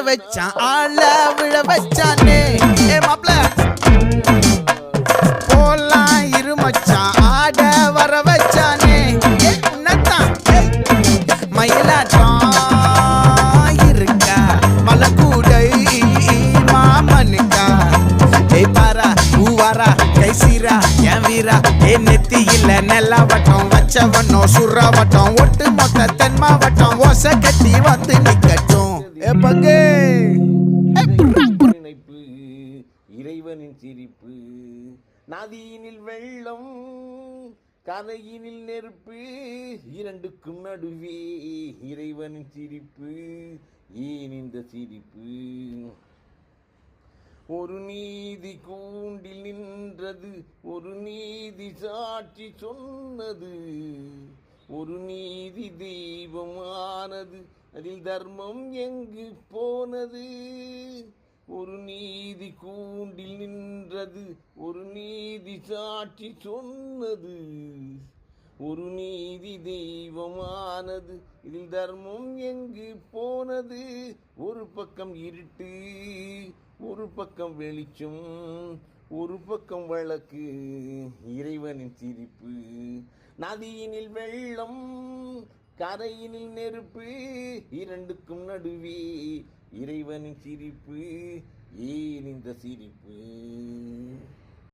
வச்சான் ஆள விழ வச்சானே ஏ மாப்ள போலாம் இருமச்சான் ஆட வர வச்சானே உன்னத்தான் மயிலாட்டம் இருக்கா மலக்கூடை மாமனுக்கா ஏய் பாரா ஊவாரா கைசீரா என் வீரா ஏ நெத்தி இல்ல நெல்லாவட்டம் வச்சவட்டம் சுறாவட்டம் ஒட்டு மொத்த தென் மாவட்டம் ஓசை கட்டி வந்து நிக்கட்டும் ஏ பங்கே நினைப்பு இறைவனின் சிரிப்பு நதியினில் வெள்ளம் கரையினில் நெருப்பு இரண்டுக்கும் நடுவே இறைவனின் சிரிப்பு ஏன் இந்த சிரிப்பு ஒரு நீதி கூண்டில் நின்றது ஒரு நீதி சாட்சி சொன்னது ஒரு நீதி தெய்வமானது அதில் தர்மம் எங்கு போனது ஒரு நீதி கூண்டில் நின்றது ஒரு நீதி சாட்சி சொன்னது ஒரு நீதி தெய்வமானது இதில் தர்மம் எங்கு போனது ஒரு பக்கம் இருட்டு ஒரு பக்கம் வெளிச்சம் ஒரு பக்கம் வழக்கு இறைவனின் சிரிப்பு நதியினில் வெள்ளம் கரையினில் நெருப்பு இரண்டுக்கும் நடுவே இறைவனின் சிரிப்பு ஏன் இந்த சிரிப்பு